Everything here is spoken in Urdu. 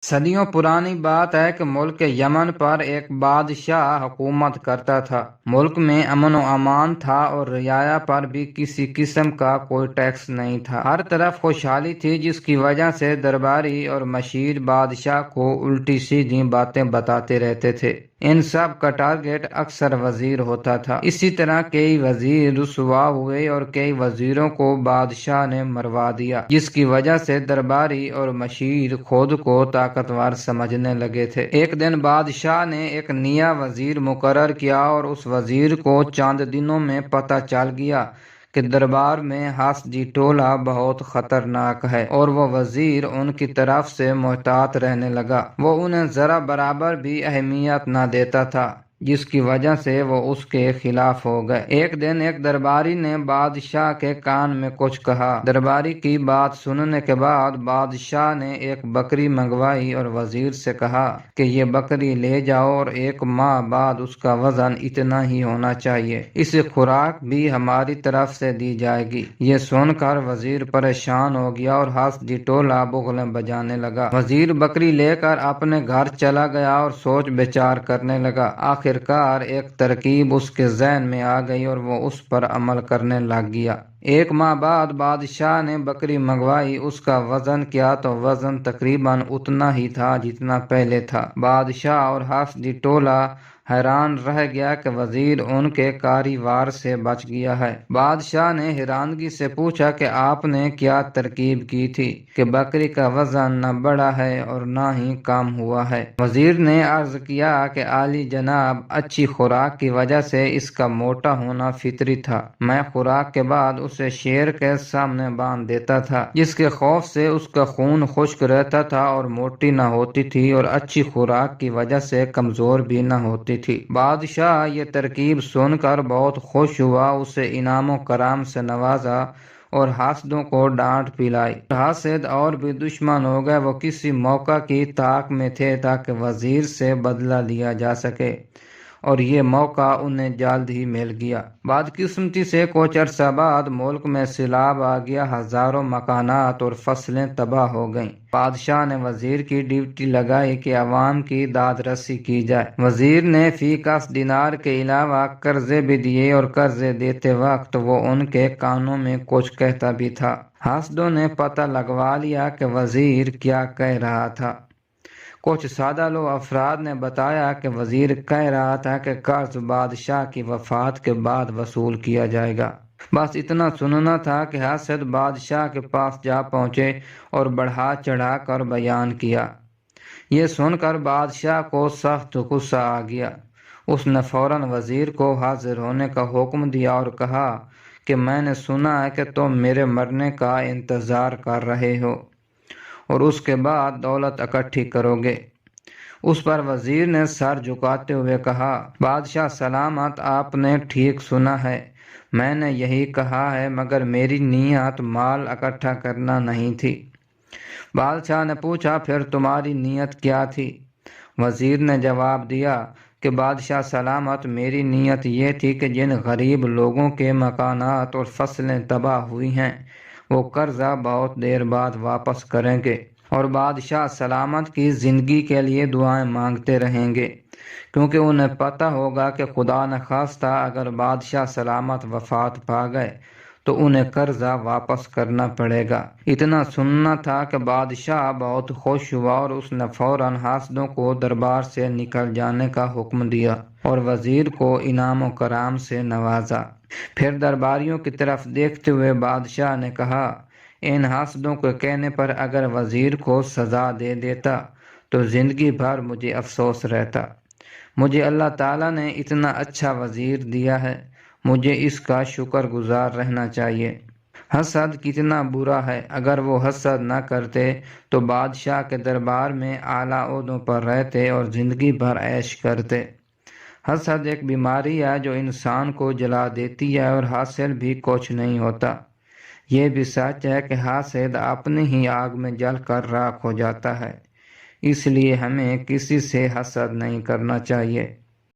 صدیوں پرانی بات ہے کہ ملک یمن پر ایک بادشاہ حکومت کرتا تھا۔ ملک میں امن و امان تھا اور رعایا پر بھی کسی قسم کا کوئی ٹیکس نہیں تھا۔ ہر طرف خوشحالی تھی، جس کی وجہ سے درباری اور مشیر بادشاہ کو الٹی سیدھی باتیں بتاتے رہتے تھے۔ ان سب کا ٹارگٹ اکثر وزیر ہوتا تھا۔ اسی طرح کئی وزیر رسوا ہوئے اور کئی وزیروں کو بادشاہ نے مروا دیا، جس کی وجہ سے درباری اور مشیر خود کو طاقتور سمجھنے لگے تھے۔ ایک دن بادشاہ نے ایک نیا وزیر مقرر کیا اور اس وزیر کو چند دنوں میں پتہ چل گیا کہ دربار میں حاسدی ٹولہ بہت خطرناک ہے، اور وہ وزیر ان کی طرف سے محتاط رہنے لگا۔ وہ انہیں ذرا برابر بھی اہمیت نہ دیتا تھا، جس کی وجہ سے وہ اس کے خلاف ہو گئے۔ ایک دن ایک درباری نے بادشاہ کے کان میں کچھ کہا۔ درباری کی بات سننے کے بعد بادشاہ نے ایک بکری منگوائی اور وزیر سے کہا کہ یہ بکری لے جاؤ اور 1 ماہ بعد اس کا وزن اتنا ہی ہونا چاہیے۔ اسے خوراک بھی ہماری طرف سے دی جائے گی۔ یہ سن کر وزیر پریشان ہو گیا اور حاسدی ٹولہ بغلیں بجانے لگا۔ وزیر بکری لے کر اپنے گھر چلا گیا اور سوچ بچار کرنے لگا۔ آخرکار ایک ترکیب اس کے ذہن میں آ گئی اور وہ اس پر عمل کرنے لگ گیا۔ 1 ماہ بعد بادشاہ نے بکری منگوائی۔ اس کا وزن کیا تو وزن تقریباً اتنا ہی تھا جتنا پہلے تھا۔ بادشاہ اور حاسدی ٹولہ حیران رہ گیا کہ وزیر ان کے کاری وار سے بچ گیا ہے۔ بادشاہ نے حیرانگی سے پوچھا کہ آپ نے کیا ترکیب کی تھی کہ بکری کا وزن نہ بڑھا ہے اور نہ ہی کم ہوا ہے؟ وزیر نے عرض کیا کہ عالی جناب، اچھی خوراک کی وجہ سے اس کا موٹا ہونا فطری تھا۔ میں خوراک کے بعد اسے شیر کے سامنے باندھ دیتا تھا، جس کے خوف سے اس کا خون خشک رہتا تھا اور موٹی نہ ہوتی تھی، اور اچھی خوراک کی وجہ سے کمزور بھی نہ ہوتی تھی۔ بادشاہ یہ ترکیب سن کر بہت خوش ہوا، اسے انعام و کرام سے نوازا اور حاسدوں کو ڈانٹ پلائی۔ حاسد اور بھی دشمن ہو گئے۔ وہ کسی موقع کی تاک میں تھے تاکہ وزیر سے بدلہ لیا جا سکے، اور یہ موقع انہیں جلد ہی مل گیا۔ بدقسمتی سے کچھ عرصہ بعد ملک میں سیلاب آ گیا۔ ہزاروں مکانات اور فصلیں تباہ ہو گئیں۔ بادشاہ نے وزیر کی ڈیوٹی لگائی کہ عوام کی داد رسی کی جائے۔ وزیر نے فی کس دینار کے علاوہ قرضے بھی دیے، اور قرضے دیتے وقت وہ ان کے کانوں میں کچھ کہتا بھی تھا۔ حاسدوں نے پتہ لگوا لیا کہ وزیر کیا کہہ رہا تھا۔ کچھ سادہ لو افراد نے بتایا کہ وزیر کہہ رہا تھا کہ قرض بادشاہ کی وفات کے بعد وصول کیا جائے گا۔ بس اتنا سننا تھا کہ حاسد بادشاہ کے پاس جا پہنچے اور بڑھا چڑھا کر بیان کیا۔ یہ سن کر بادشاہ کو سخت غصہ آ گیا۔ اس نے فوراً وزیر کو حاضر ہونے کا حکم دیا اور کہا کہ میں نے سنا ہے کہ تم میرے مرنے کا انتظار کر رہے ہو اور اس کے بعد دولت اکٹھی کرو گے۔ اس پر وزیر نے سر جھکاتے ہوئے کہا، بادشاہ سلامت، آپ نے ٹھیک سنا ہے، میں نے یہی کہا ہے، مگر میری نیت مال اکٹھا کرنا نہیں تھی۔ بادشاہ نے پوچھا، پھر تمہاری نیت کیا تھی؟ وزیر نے جواب دیا کہ بادشاہ سلامت، میری نیت یہ تھی کہ جن غریب لوگوں کے مکانات اور فصلیں تباہ ہوئی ہیں وہ قرضہ بہت دیر بعد واپس کریں گے، اور بادشاہ سلامت کی زندگی کے لیے دعائیں مانگتے رہیں گے، کیونکہ انہیں پتہ ہوگا کہ خدا نخواستہ اگر بادشاہ سلامت وفات پا گئے تو انہیں قرضہ واپس کرنا پڑے گا۔ اتنا سننا تھا کہ بادشاہ بہت خوش ہوا اور اس نے فوراً حاسدوں کو دربار سے نکل جانے کا حکم دیا اور وزیر کو انعام و کرام سے نوازا۔ پھر درباریوں کی طرف دیکھتے ہوئے بادشاہ نے کہا، ان حاسدوں کے کہنے پر اگر وزیر کو سزا دے دیتا تو زندگی بھر مجھے افسوس رہتا۔ مجھے اللہ تعالیٰ نے اتنا اچھا وزیر دیا ہے، مجھے اس کا شکر گزار رہنا چاہیے۔ حسد کتنا برا ہے، اگر وہ حسد نہ کرتے تو بادشاہ کے دربار میں اعلیٰ عہدوں پر رہتے اور زندگی بھر عیش کرتے۔ حسد ایک بیماری ہے جو انسان کو جلا دیتی ہے اور حاصل بھی کچھ نہیں ہوتا۔ یہ بھی سچ ہے کہ حاسد اپنی ہی آگ میں جل کر راکھ ہو جاتا ہے، اس لیے ہمیں کسی سے حسد نہیں کرنا چاہیے۔